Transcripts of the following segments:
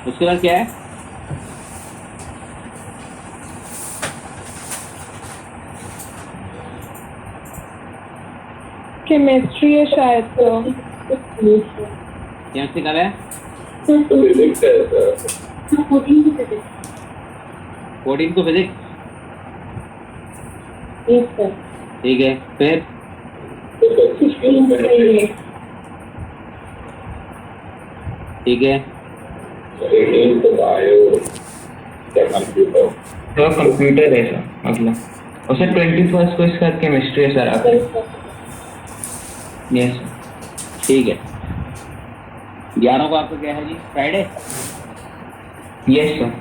उसके बाद क्या है? केमिस्ट्री है शायद तो। केमिस्ट्री कब है? 14 को फिजिक्स। ठीक है, फिर ठीक है, तो कंप्यूटर है सर, मतलब और सर 21 को इसका केमिस्ट्री है सर आपका। यस ठीक है। 11 को आपका क्या है जी? फ्राइडे। Yes sir.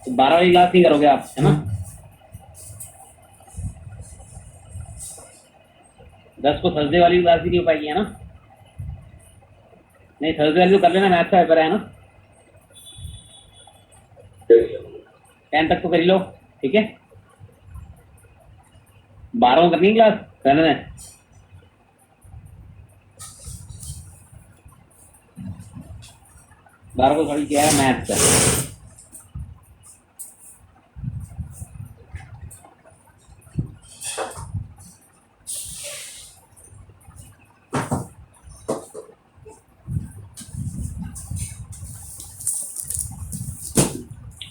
तो 12 वाली क्लास नहीं करोगे आप, है ना? 10 को थर्सडे वाली क्लास भी नहीं हो पाएगी, है ना? नहीं, थर्सडे वाली तो कर लेना, मैथ का पेपर है ना? 10 तक तो कर ही लो, ठीक है? 12 को करनी है क्लास, करने दें। 12 को थोड़ी क्या है, मैथ का।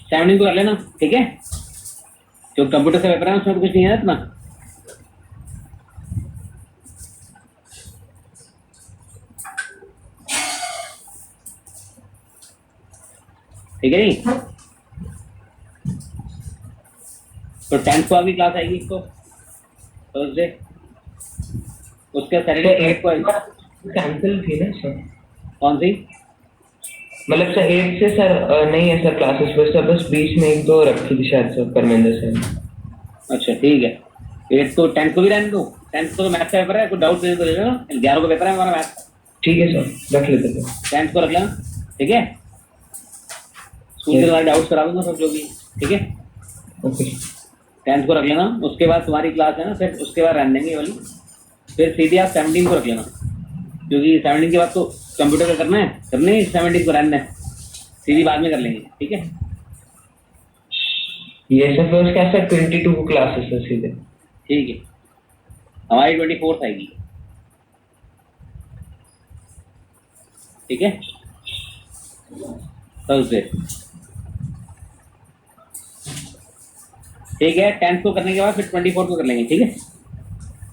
सेवनिंग को कर लेना, ठीक है? जो कंप्यूटर का पेपर है उसमें तो कुछ नहीं है इतना। ठीक है जी। तो 10th को आपकी क्लास आएगी, इसको थर्सडे। उसके सैटरडे 8 को कैंसिल थी ना सर? कौन सी? मतलब सर 8 से सर नहीं है सर क्लासेस, बस सर बस बीच में 1-2 रखी थी शायद सर परमेंद्र सर। अच्छा ठीक है। 8 को 10 को भी रहने दो। 10 को तो मैथ का पेपर है, कोई डाउट नहीं तो ले लेना। 11 को पेपर है हमारा मैथ। ठीक है सर, रख लेते सर। 10 को रख लेना, ठीक है? स्कूल के तुम्हारे डाउट्स करा दूंगा सब जो भी, ठीक है? ओके। 10 को रख लेना। उसके बाद तुम्हारी क्लास है ना, फिर उसके बाद रहने देंगे ये वाली। फिर सीधे आप 17 को रख लेना, क्योंकि 17 के बाद तो कंप्यूटर का करना है, करने ही 17 को रहने दें, सीधी बाद में कर लेंगे, ठीक है? ये सर फिर उसके सर 22 को क्लासेस है सीधे। ठीक है, हमारी 24 आएगी, ठीक है? थर्सडे, ठीक है? 10 को करने के बाद फिर 24 को कर लेंगे, ठीक है?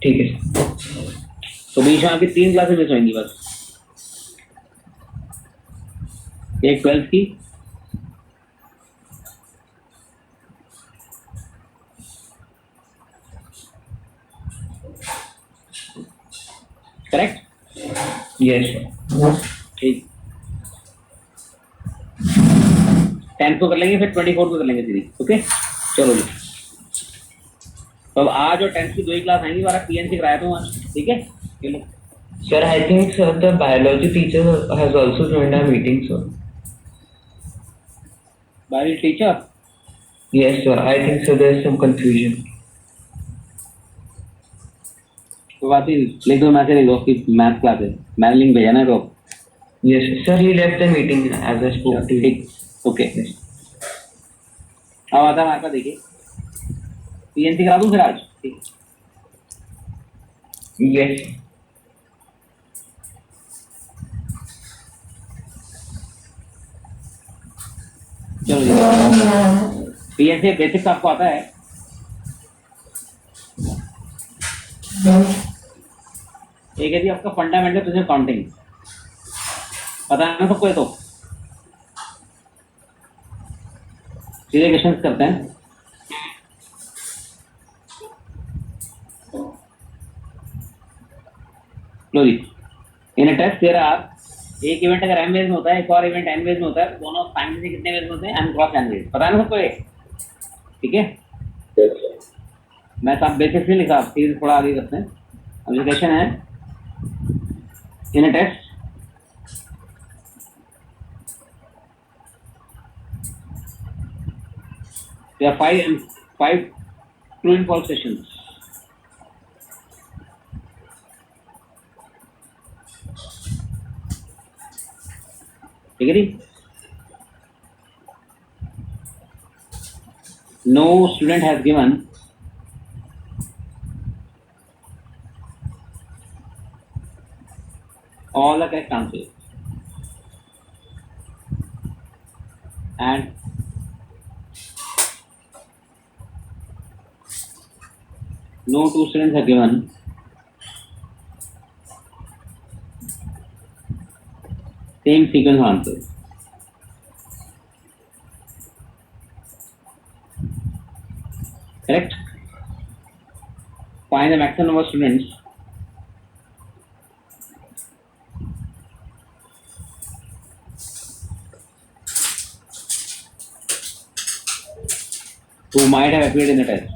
ठीक है। तो बीच में आपकी 3 क्लासेस मिस होंगी बस। एक 12th की, करेक्ट? Yes sir. ठीक। 10 को कर लेंगे, फिर 24 को कर लेंगे सीधी, ओके? चलो जी। तो अब आज और 10th की 2 ही क्लास आएंगी, हमारा पीएनसी कराया था आज, ठीक है? चलो। Sir I think sir the biology teacher has also joined our meeting sir. Biology teacher? Yes sir, I think sir there is some confusion. तो बात ही लिख दो, मैसेज लिख दो कि मैथ क्लास है, मैंने लिंक भेजा ना तो। Yes sir, he left the meeting as I spoke to. ठीक, ओके। अब आता है हमारे पास, देखिए पीएनसी करा दूं फिर आज, ठीक? यस चलो जी। पीएनसी बेसिक्स आपको आता है? एक है जी आपका फंडामेंटल बिजनेस अकाउंटिंग, पता है ना सबको? ये तो सीधे क्वेश्चन करते हैं। लो जी, इन टेस्ट देयर आर, एक इवेंट अगर एम बेस में होता है, एक और इवेंट एन बेस में होता है, दोनों साइमल्टेनियसली कितने बेस में होते हैं? N cross N base. पता है ना सबको ये? ठीक है, मैं सब बेसिक्स नहीं लिखा, फिर थोड़ा आगे करते हैं। अब जो क्वेश्चन है, in test there are five true and false questions. ठीक है जी? No student has given all the correct answers, and no two students have given same sequence of answers. Correct? Find the maximum number of students who might have appeared in the test.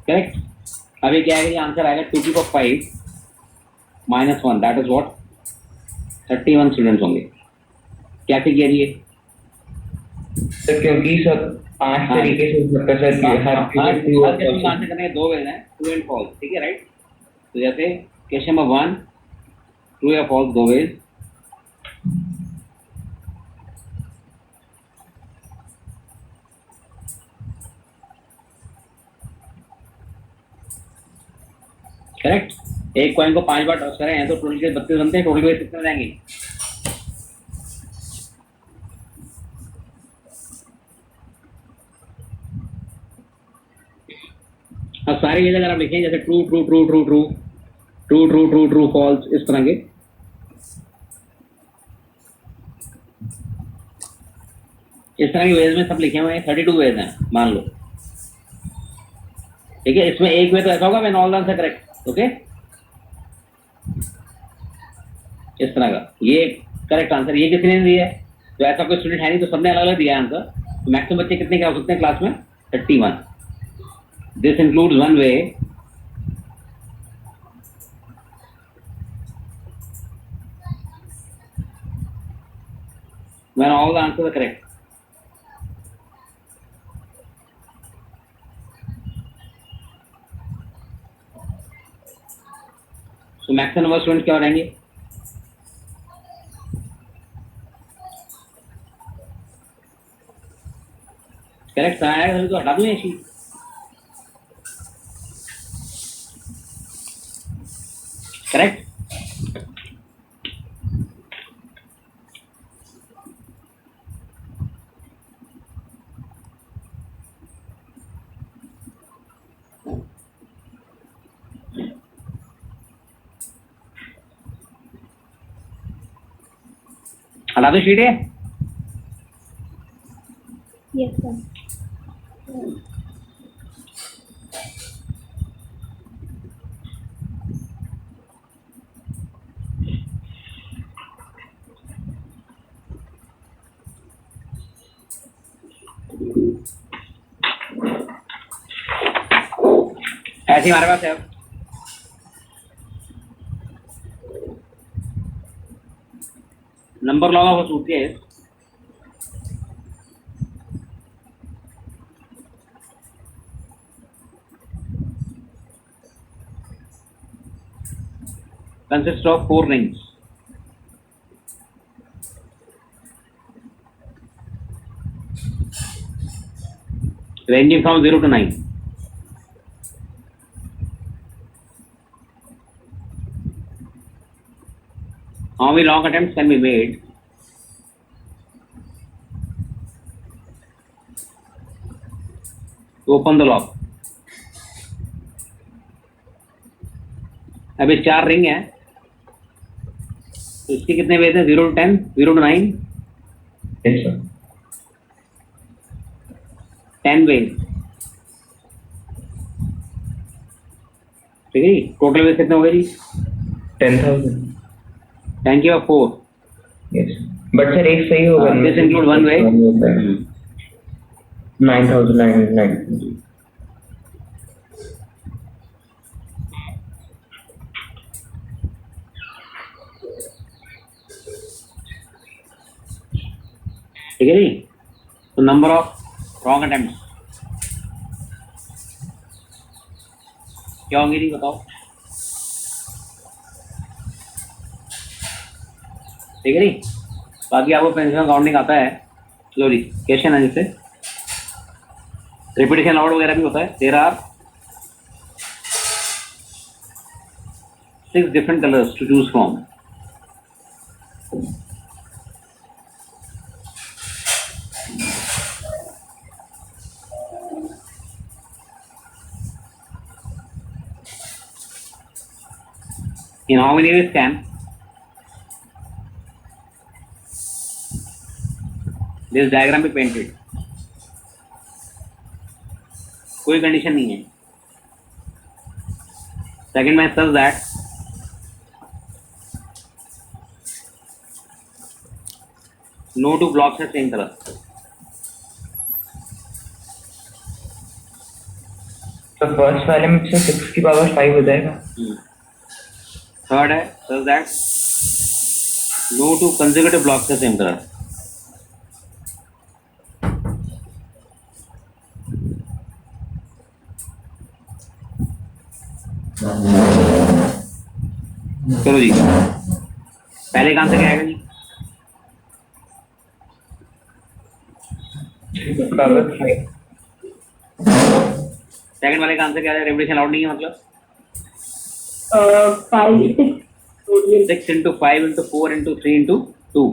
Correct? अभी क्या है, answer आएगा 2 की power 5 -1, that is what 31 students होंगे। क्या किया ये? Sir क्योंकि सब 5 तरीके से हो सकता है सर, हर आंसर करने के 2 वेज हैं, ट्रू एंड फॉल्स। ठीक है, राइट? तो जैसे क्वेश्चन नंबर 1 ट्रू या फॉल्स 2 वेज। करेक्ट? एक कॉइन को 5 बार टॉस करें तो टोटल के 32 बनते हैं। टोटल के कितने जाएंगे? अब सारी वेज अगर आप लिखें जैसे true true true true true true true true true false, इस तरह के, इस तरह की वेज में सब लिखे हुए हैं। 32 वेज हैं मान लो। ठीक है, इसमें एक वे तो ऐसा होगा when all the answer correct. Okay, इस तरह का ये करेक्ट आंसर ये किसने दिया है? तो ऐसा कोई स्टूडेंट है नहीं, तो सबने अलग अलग दिया आंसर। तो मैक्सिमम बच्चे कितने क्या हो सकते हैं क्लास में? 31। This includes one way when all the answers are correct. So maximum number of students क्या हो जाएंगे? करेक्ट है तो हटा दूं ये शीट। करेक्ट? हटा दो शीट है। Yes, sir. ऐसे हमारे पास है number log of suitcase consists of 4 rings. Ranging from 0 to 9. How many long attempts can be made to open the lock? अभी 4 रिंग है, तो इसके कितने वेज हैं? 0 to 10, 0 to 9, yes sir 10 veg, ठीक है जी। टोटल वेज कितने हो गए जी? 10,000 thank you 4। yes but sir एक सही होगा दिस इंक्लूड वन वे। 9,990 ठीक है जी। तो नंबर ऑफ रॉन्ग अटेम्प्ट क्या होंगे जी, बताओ। ठीक है जी। बाकी आपको पेंसिल काउंटिंग आता है, लो जी क्वेश्चन है जिससे रिपीटेशन आउट वगैरह भी होता है। There are 6 different colours to choose from. In how many ways can this diagram be painted? कोई कंडीशन नहीं है। Second match such that no two blocks है सेम कलर। तो फर्स्ट वाले में से 6 की पावर 5 हो जाएगा। थर्ड है such that no two consecutive blocks है सेम कलर। चलो जी, पहले काम से क्या आएगा जी? पावर 5 सेकंड वाले काम से क्या है? रेवोल्यूशन आउट नहीं है, मतलब 5, 6, 6 into 5 into 4 into 3 into 2।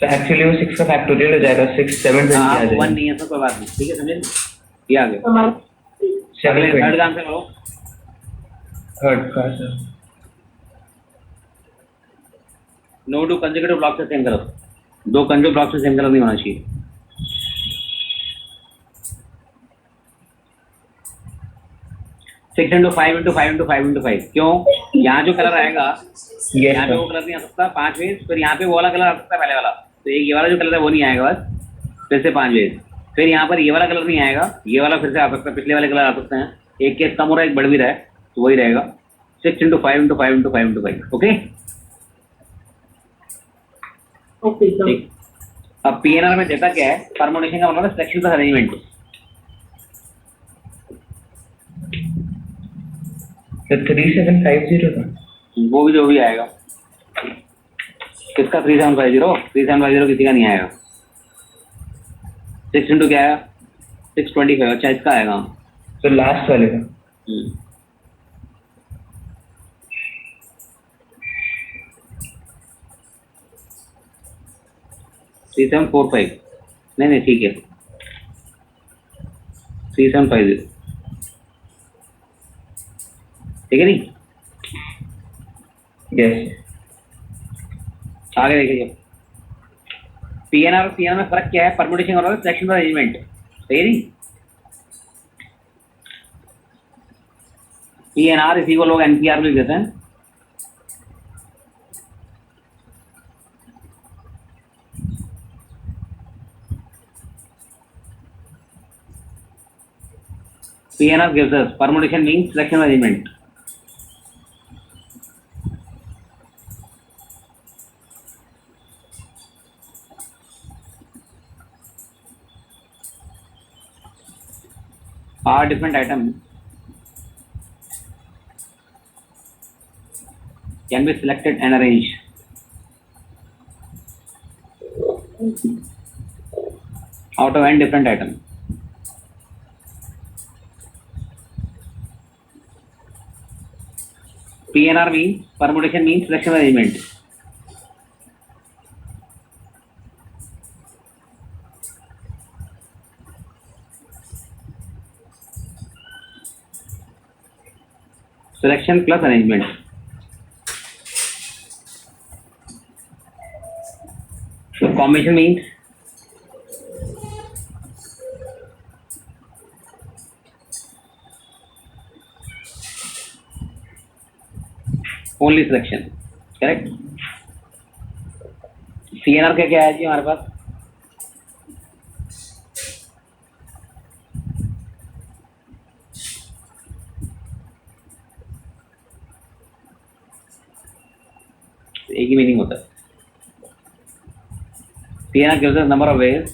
तो एक्चुअली वो 6 का फैक्टोरियल हो जाएगा, 6 7 20 आ हाँ जाएगा। 1 नहीं है तो कोई बात नहीं, ठीक है समझे। ये आ गया। हमारे अगले 7 थर्ड काम से करो। थर्ड का sir no two consecutive block से सेम कलर। दो कंसेक्यूटिव ब्लॉक से सेम कलर नहीं होना चाहिए। 6 into 5 into 5 into 5 into 5 क्यों? यहाँ जो कलर आएगा यस यहाँ पे वो कलर नहीं आ सकता 5 वेज, फिर यहाँ पे वो वाला कलर आ सकता है पहले वाला, तो ये वाला जो कलर है वो नहीं आएगा बस, फिर से 5 वेज। फिर यहाँ पर ये वाला कलर नहीं आएगा, ये वाला फिर से आ सकता है, पिछले वाले कलर आ सकते हैं। एक केस कम हो रहा है, एक बढ़ भी रहा है, तो वही रहेगा 6 into 5 into 5 into 5 into 5। Okay okay sir. ठीक। अब पीएनआर में देता क्या है? परमुटेशन का मतलब सिलेक्शन प्लस अरेंजमेंट। तो 3750 था। वो भी जो भी आएगा। किसका 3750? 3750 किसी का नहीं आएगा। 6 इंटू क्या आया? 625। अच्छा इसका आएगा। तो लास्ट वाले का 3745। नहीं ठीक है 3750, ठीक है नहीं। यस आगे देखिए पीएनआर और पीएनआर में फर्क क्या है? परमुटेशन और सिलेक्शन प्लस अरेंजमेंट, सही है नहीं। पीएनआर इसी को लोग एनपीआर भी देते हैं। PNR gives us permutation means selection arrangement. Are different items can be selected and arranged out of n different items. PNR means permutation means selection arrangement. Selection plus arrangement. Combination means only selection, correct. CNR का क्या है जी हमारे पास? एक ही meaning होता है। CNR gives us number of ways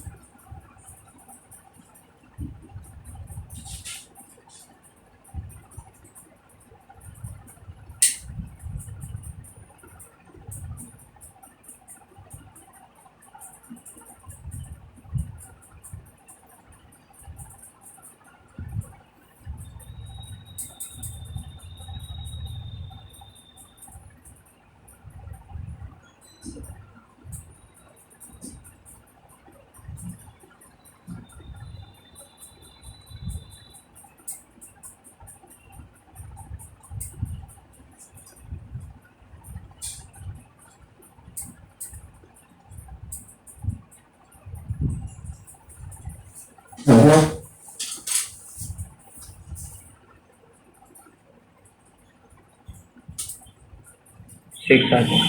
six आ गया।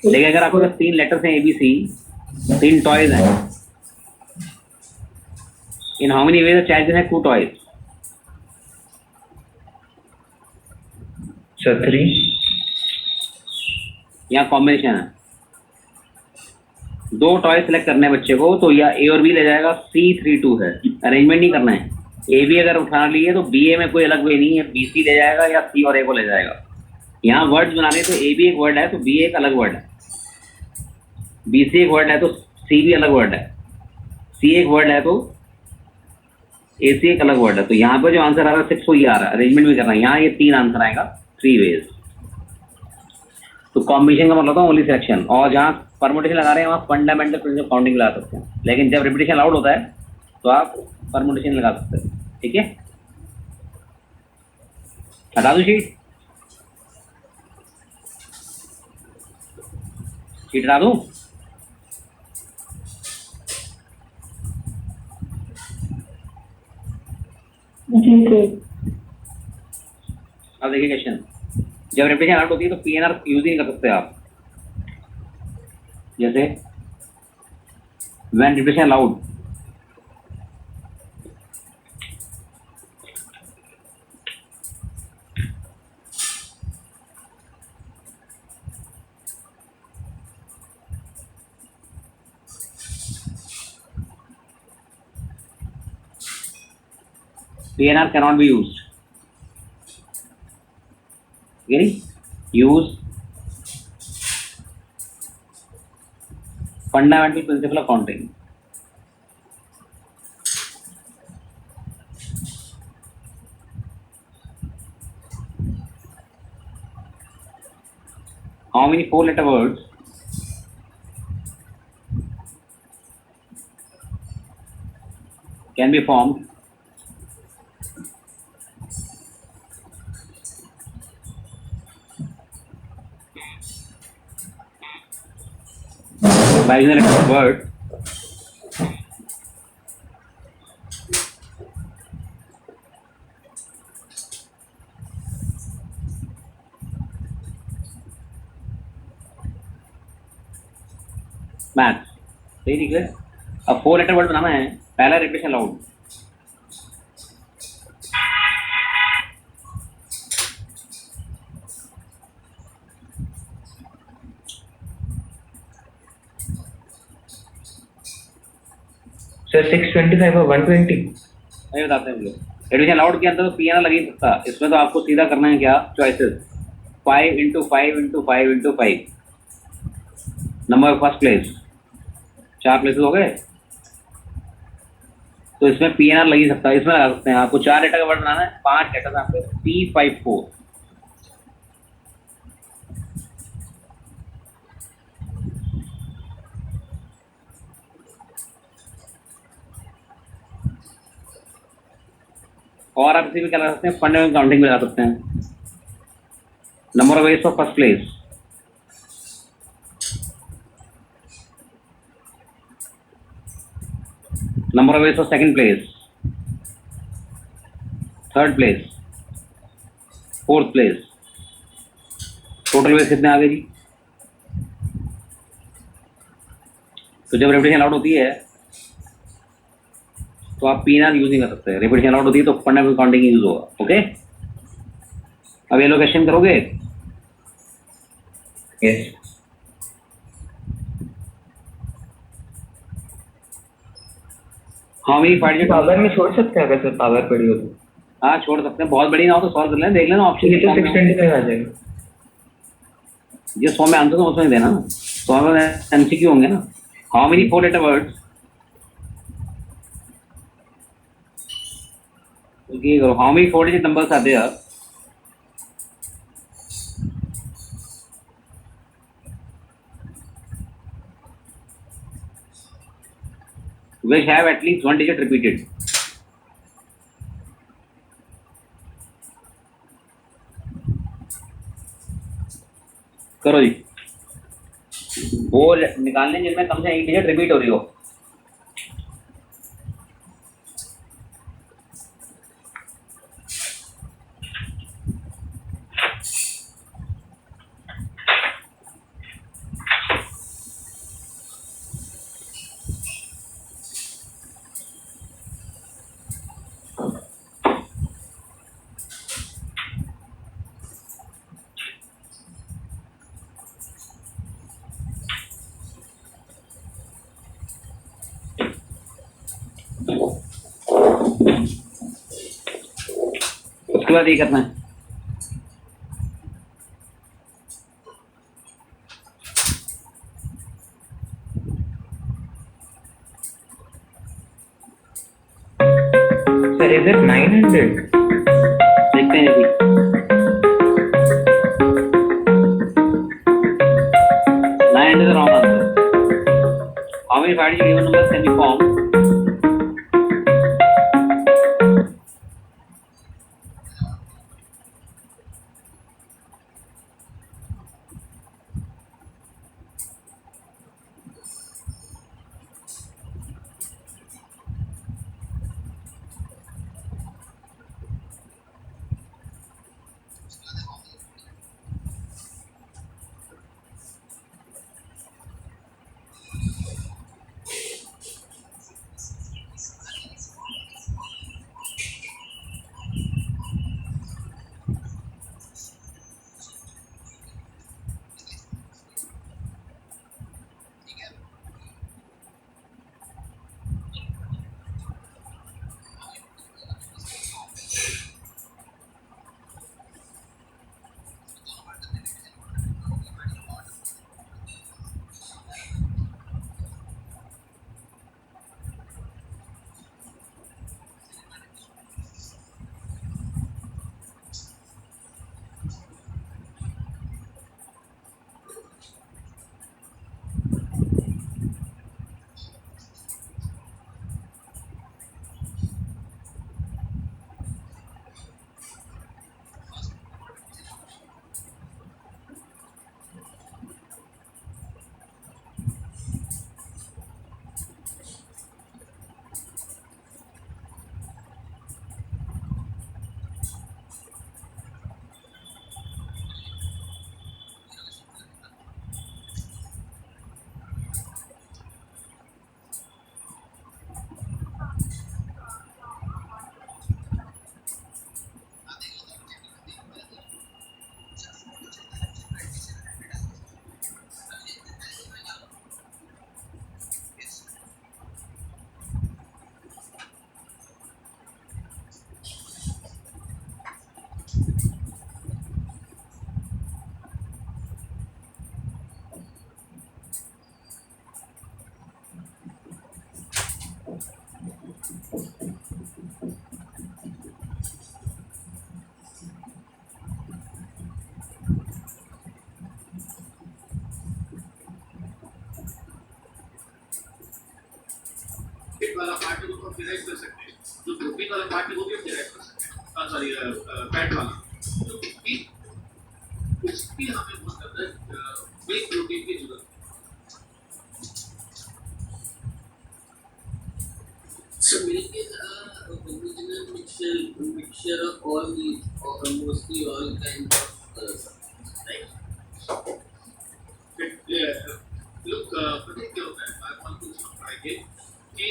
देखिए अगर आपके पास 3 लेटर्स हैं ABC, 3 टॉयज हैं, in how many ways child है 2 टॉयज? सर 3। यहाँ कॉम्बिनेशन है, 2 टॉय सेलेक्ट करने हैं बच्चे को, तो या A और B ले जाएगा, C3 2 है, अरेंजमेंट नहीं करना है। AB अगर उठा लिए तो BA में कोई अलग वे नहीं है, BC ले जाएगा या C और A को ले जाएगा। यहाँ वर्ड्स बनाने तो AB एक वर्ड है तो BA एक अलग वर्ड है, BC एक वर्ड है तो C भी अलग वर्ड है, C एक वर्ड है तो AC एक अलग वर्ड है। तो यहाँ पर जो आंसर आ रहा है 6 को ये आ रहा है, अरेंजमेंट भी करना है। यहाँ ये 3 आंसर आएगा 3 वेज। तो कॉम्बिनेशन का मतलब होता है ओनली सिलेक्शन, और जहाँ परमुटेशन लगा रहे हैं वहाँ फंडामेंटल प्रिंसिपल काउंटिंग लगा सकते हैं, लेकिन जब रिपीटेशन अलाउड होता है तो आप परमुटेशन लगा सकते हैं। ठीक है, हटा दो शीट हटा दूं? जी सर। अब देखिए क्वेश्चन, जब रिपीटेशन अलाउड होती है तो PNR यूज ही नहीं कर सकते आप। जैसे when repetition allowed, PNR cannot be used. Getting? Use fundamental principle of counting. How many 4-letter words can be formed by using a letter word math? सही ठीक है। अब 4-letter वर्ड बनाना है, पहला रिपीटेशन अलाउड, सर 625 और 120। नहीं बताते हैं लोग। रिपीटेशन अलाउड के अंदर तो PNR लग ही सकता, इसमें तो आपको सीधा करना है क्या, choices 5 × 5 × 5 × 5, number first place, 4 places हो गए, तो इसमें PNR लग ही सकता है, इसमें लगा सकते हैं। आपको 4 लेटर का वर्ड बनाना है, 5 लेटर आपके P54, और आप इसी में क्या लगा सकते हैं, फंडामेंटल काउंटिंग में लगा सकते हैं, number of ways for first place, number of ways for second place, third place, fourth place, total ways कितने आ गए जी? तो जब रेपिटेशन अलाउड होती है तो आप पीएनआर यूज नहीं कर सकते। रेपिटेशन अलाउड होती है तो फंडामेंटल काउंटिंग यूज होगा। ओके, अब ये लोकेशन करोगे? Yes. How many find power में छोड़ सकते हैं अगर सर पावर पड़ी हो तो? हाँ छोड़ सकते हैं, बहुत बड़ी ना हो तो सॉल्व कर लेना, देख लेना ऑप्शन। ये तो 625 आ जाएगा। ये 100 में आंसर तो उसमें देना, 100 में एमसीक्यू होंगे ना। हाउ मेनी 4 लेटर वर्ड्स, ये करो, how many 4 digit numbers are there which have at least 1 digit repeated? करो जी, वो निकालने जिनमें कम से 1 डिजिट रिपीट हो रही हो। उसके बाद ये करना है, सर इज इट 900? देखते हैं जी। 900 is the wrong answer. How many 5 digit even numbers can be formed? वाला पार्ट है उसको ऑप्टिमाइज कर सकते हैं, जो प्रोटीन वाला पार्ट है वो भी ऑप्टिमाइज कर सकते हैं, सॉरी फैट वाला, तो उसकी हमें बहुत ज़्यादा वे प्रोटीन की जरूरत है। So milk is a homogeneous mixture of all these, or mostly all kinds of substances, right? Look, पता है क्या होता है? मैं आपको कुछ समझाएंगे कि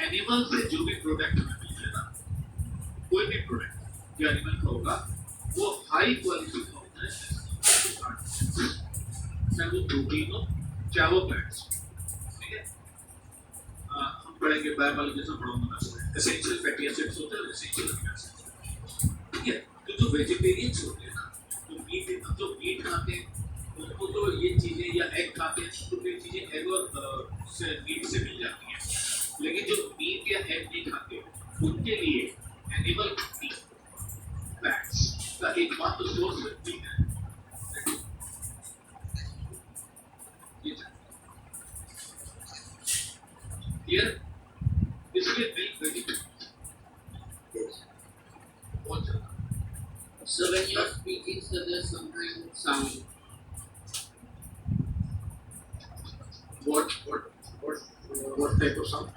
एनिमल से जो भी प्रोडक्ट हमें मिलता है ना, कोई भी प्रोडक्ट जो एनिमल का होगा, वो हाई क्वालिटी का होता है, चाहे वो प्रोटीन हो, चाहे वो फैट्स, ठीक है? हम पढ़ेंगे बायोलॉजी जैसा पढ़ाऊंगा, एसेंशियल फैटी एसिड्स होते हैं, एसेंशियल अमीनो एसिड्स, ठीक है? तो जो वेजिटेरियंस होते हैं ना, जो मीट खाते हैं, उनको तो ये चीजें या एग खाते हैं तो ये चीजें एग और मीट से मिल जाती हैं, लेकिन जो मीट या एग नहीं खाते उनके लिए एनिमल फैट्स का एकमात्र सोर्स मीट है। क्लियर? इसलिए मिल्क वेजिटेबल बहुत ज्यादा। So when you are speaking, so there's sometimes sound. What type of sound?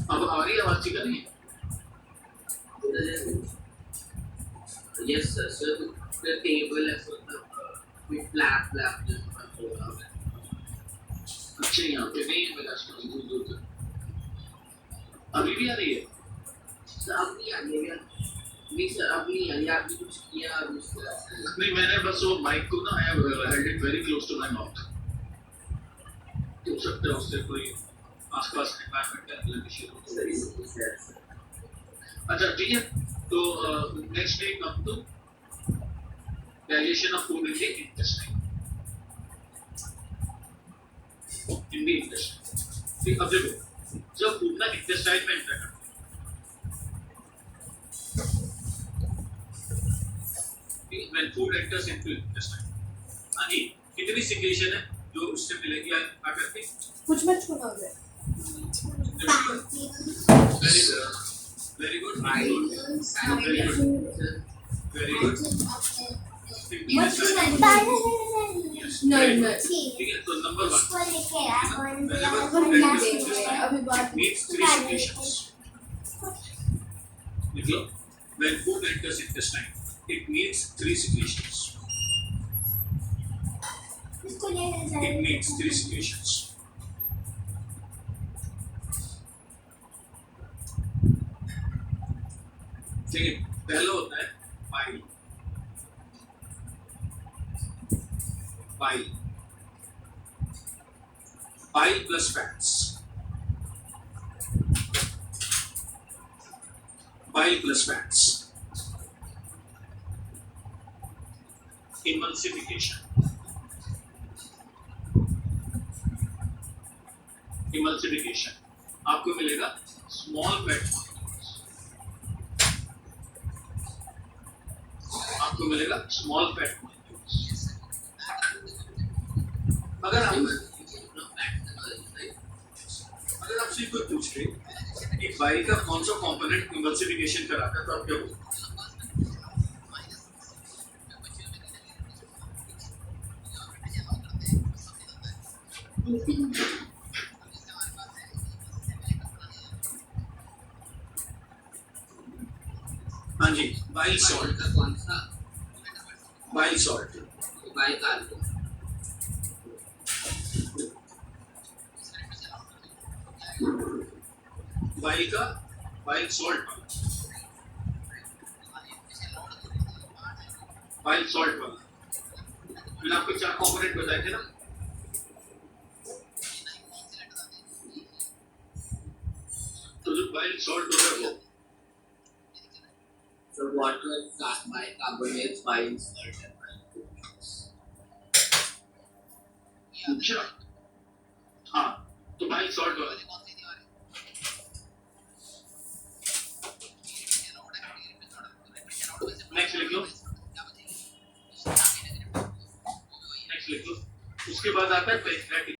अब आ रही है आवाज ठीक नहीं? Yes sir. So the table है so we flap just अच्छे यहाँ पे नहीं है मेरा स्टूडियो दूर अभी भी आ रही है? सर अभी आ रही है नहीं सर अभी नहीं आ रही आपने कुछ किया नहीं मैंने बस वो माइक को ना I have held it very close to my mouth हो सकता है उससे कोई आसपास एनवायरमेंटल इशू हो। अच्छा ठीक है तो next we come to digestion of food in the intestine in the intestine. ठीक अब देखो जब फूड ना इंटेस्टाइन में एंटर करता है when food enters into intestine हाँ जी कितनी सिक्रेशन है जो उससे मिलेगी आकर के कुछ मत छोड़ो उधर वेरी गुड वेरी गुड नहीं ठीक है तो नंबर 1 अभी बात needs 3 secretions देखो when food enters intestine it needs 3 secretions it needs 3 secretions ठीक है पहला होता है bile bile plus fats bile plus fats emulsification आपको मिलेगा स्मॉल फैट आपको मिलेगा स्मॉल फैट अगर आपसे कोई पूछ ले कि बाइल का कौन सा कंपोनेंट इमल्सिफिकेशन कराता है तो आप क्या बोलोगे? हाँ जी बाइल सॉल्ट का कौन सा bile salt bile carbon bile का बाइल सॉल्ट वाला मैंने आपको 4 कंपोनेंट बताए थे ना तो जो बाइल सॉल्ट होता है वो So water, bicarbonates, bile salt, and bicarbonates. अच्छा, हाँ, तो bile salt वाला नेक्स्ट लिख लो उसके बाद आता है पेरिफेरल